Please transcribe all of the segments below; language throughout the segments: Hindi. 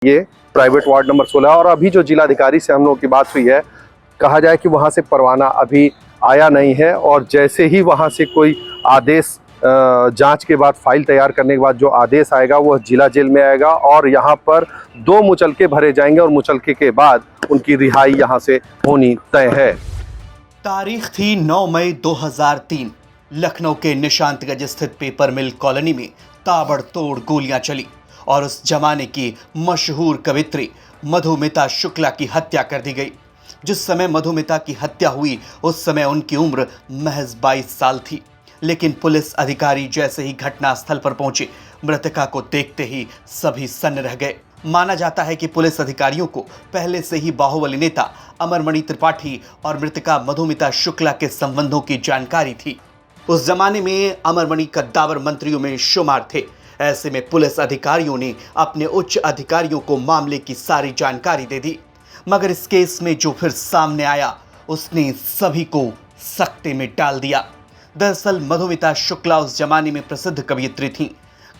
ये प्राइवेट वार्ड नंबर 16 और अभी जो जिलाधिकारी से हम लोगों की बात हुई है, कहा जाए कि वहाँ से परवाना अभी आया नहीं है और जैसे ही वहाँ से कोई आदेश जांच के बाद फाइल तैयार करने के बाद जो आदेश आएगा वह जिला जेल में आएगा और यहाँ पर 2 मुचलके भरे जाएंगे और मुचलके के बाद उनकी रिहाई यहाँ से होनी तय है। तारीख थी 9 मई 2003। लखनऊ के निशांतगंज स्थित पेपर मिल कॉलोनी में ताबड़तोड़ गोलियां चली और उस जमाने की मशहूर कवित्री मधुमिता शुक्ला की हत्या कर दी गई। जिस समय मधुमिता की हत्या हुई उस समय उनकी उम्र महज 22 साल थी, लेकिन पुलिस अधिकारी जैसे ही घटनास्थल पर पहुंचे, मृतका को देखते ही सभी सन्न रह गए। माना जाता है कि पुलिस अधिकारियों को पहले से ही बाहुबली नेता अमरमणि त्रिपाठी और मृतका मधुमिता शुक्ला के संबंधों की जानकारी थी। उस जमाने में अमरमणि कद्दावर मंत्रियों में शुमार थे। ऐसे में पुलिस अधिकारियों ने अपने उच्च अधिकारियों को मामले की सारी जानकारी दे दी, मगर इस केस में जो फिर सामने आया उसने सभी को सकते में डाल दिया। दरअसल मधुमिता शुक्ला उस जमाने में प्रसिद्ध कवयित्री थीं।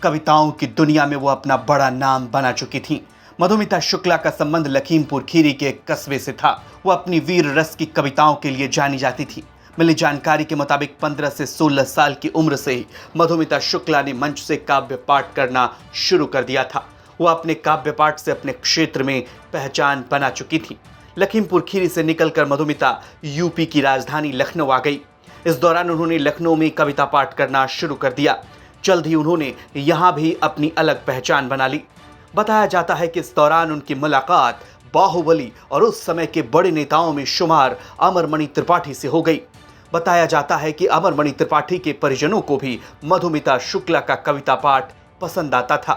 कविताओं की दुनिया में वो अपना बड़ा नाम बना चुकी थीं। मधुमिता शुक्ला का संबंध लखीमपुर खीरी के एक कस्बे से था। वो अपनी वीर रस की कविताओं के लिए जानी जाती थी। मिली जानकारी के मुताबिक 15 से 16 साल की उम्र से ही मधुमिता शुक्ला ने मंच से काव्य पाठ करना शुरू कर दिया था। वो अपने काव्य पाठ से अपने क्षेत्र में पहचान बना चुकी थी। लखीमपुर खीरी से निकलकर मधुमिता यूपी की राजधानी लखनऊ आ गई। इस दौरान उन्होंने लखनऊ में कविता पाठ करना शुरू कर दिया। जल्द ही उन्होंने यहाँ भी अपनी अलग पहचान बना ली। बताया जाता है कि इस दौरान उनकी मुलाकात बाहुबली और उस समय के बड़े नेताओं में शुमार अमरमणि त्रिपाठी से हो गई। बताया जाता है कि अमरमणि त्रिपाठी के परिजनों को भी मधुमिता शुक्ला का कविता पाठ पसंद आता था।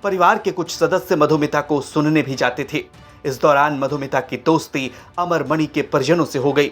परिवार के कुछ सदस्य मधुमिता को सुनने भी जाते थे। इस दौरान मधुमिता की दोस्ती अमरमणि के परिजनों से हो गई।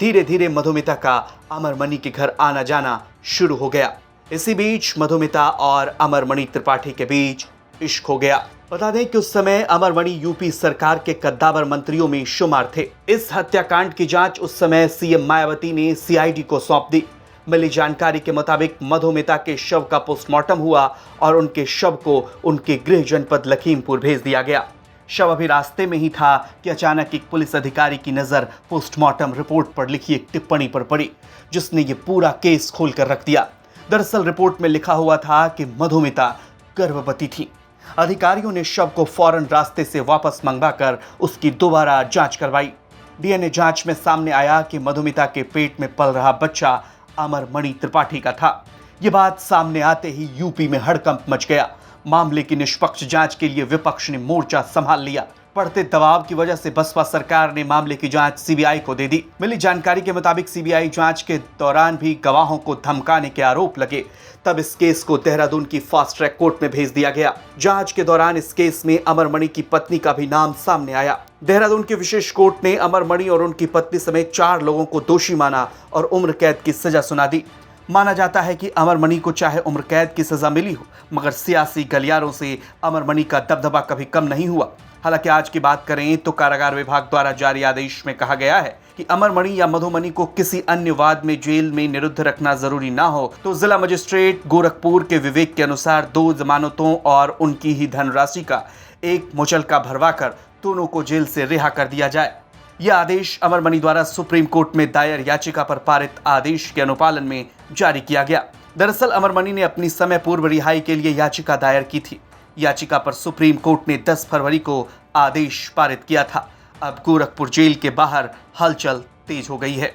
धीरे धीरे मधुमिता का अमरमणि के घर आना जाना शुरू हो गया। इसी बीच मधुमिता और अमरमणि त्रिपाठी के बीच इश्क हो गया। बता दें कि उस समय अमरमणि यूपी सरकार के कद्दावर मंत्रियों में शुमार थे। इस हत्याकांड की जांच उस समय सीएम मायावती ने सीआईडी को सौंप दी। मिली जानकारी के मुताबिक मधुमिता के शव का पोस्टमार्टम हुआ और उनके शव को उनके गृह जनपद लखीमपुर भेज दिया गया। शव अभी रास्ते में ही था कि अचानक एक पुलिस अधिकारी की नजर पोस्टमार्टम रिपोर्ट पर लिखी एक टिप्पणी पर पड़ी, जिसने ये पूरा केस खोलकर रख दिया। दरअसल रिपोर्ट में लिखा हुआ था कि मधुमिता गर्भवती थी। अधिकारियों ने शव को फौरन रास्ते से वापस मंगवाकर उसकी दोबारा जांच करवाई। डीएनए जांच में सामने आया कि मधुमिता के पेट में पल रहा बच्चा अमरमणि त्रिपाठी का था। ये बात सामने आते ही यूपी में हड़कंप मच गया। मामले की निष्पक्ष जांच के लिए विपक्ष ने मोर्चा संभाल लिया। बढ़ते दबाव की वजह से बसपा सरकार ने मामले की जांच सीबीआई को दे दी। मिली जानकारी के मुताबिक सीबीआई जांच के दौरान भी गवाहों को धमकाने के आरोप लगे। तब इस केस को देहरादून की फास्ट ट्रैक कोर्ट में भेज दिया गया। जांच के दौरान इस केस में अमरमणि की पत्नी का भी नाम सामने आया। देहरादून की विशेष कोर्ट ने अमरमणि और उनकी पत्नी समेत 4 लोगों को दोषी माना और उम्र कैद की सजा सुना दी। माना जाता है कि अमरमणि को चाहे उम्र कैद की सजा मिली हो, मगर सियासी गलियारों से अमरमणि का दबदबा कभी कम नहीं हुआ। हालांकि आज की बात करें तो कारागार विभाग द्वारा जारी आदेश में कहा गया है कि अमरमणि या मधुमणि को किसी अन्य वाद में जेल में निरुद्ध रखना जरूरी ना हो तो जिला मजिस्ट्रेट गोरखपुर के विवेक के अनुसार 2 जमानतों और उनकी ही धनराशि का एक मुचलका भरवाकर दोनों को जेल से रिहा कर दिया जाए। यह आदेश अमरमणि द्वारा सुप्रीम कोर्ट में दायर याचिका पर पारित आदेश के अनुपालन में जारी किया गया। दरअसल अमरमणि ने अपनी समय पूर्व रिहाई के लिए याचिका दायर की थी। याचिका पर सुप्रीम कोर्ट ने 10 फरवरी को आदेश पारित किया था। अब गोरखपुर जेल के बाहर हलचल तेज हो गई है।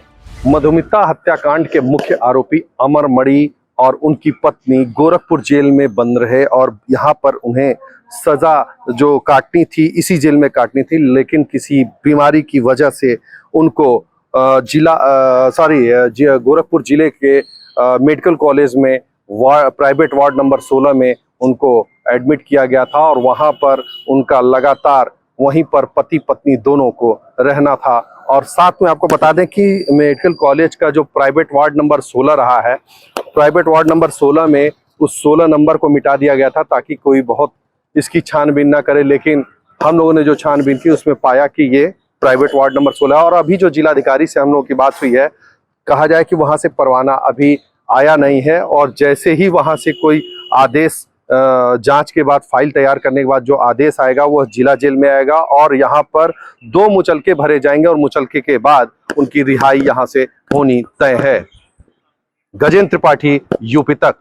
मधुमिता हत्याकांड के मुख्य आरोपी अमरमणि और उनकी पत्नी गोरखपुर जेल में बंद रहे और यहाँ पर उन्हें सजा जो काटनी थी इसी जेल में काटनी थी, लेकिन किसी बीमारी की वजह से उनको गोरखपुर जिले के मेडिकल कॉलेज में प्राइवेट वार्ड नंबर 16 में उनको एडमिट किया गया था और वहां पर उनका लगातार वहीं पर पति पत्नी दोनों को रहना था। और साथ में आपको बता दें कि मेडिकल कॉलेज का जो प्राइवेट वार्ड नंबर 16 रहा है, प्राइवेट वार्ड नंबर 16 में उस 16 नंबर को मिटा दिया गया था ताकि कोई बहुत इसकी छानबीन ना करे, लेकिन हम लोगों ने जो छानबीन की उसमें पाया कि ये प्राइवेट वार्ड नंबर 16 और अभी जो जिलाधिकारी से हम लोगों की बात हुई है, कहा जाए कि वहां से परवाना अभी आया नहीं है और जैसे ही वहां से कोई आदेश जांच के बाद फाइल तैयार करने के बाद जो आदेश आएगा वह जिला जेल में आएगा और यहाँ पर 2 मुचलके भरे जाएंगे और मुचलके के बाद उनकी रिहाई यहाँ से होनी तय है। गजेंद्र त्रिपाठी, यूपी तक।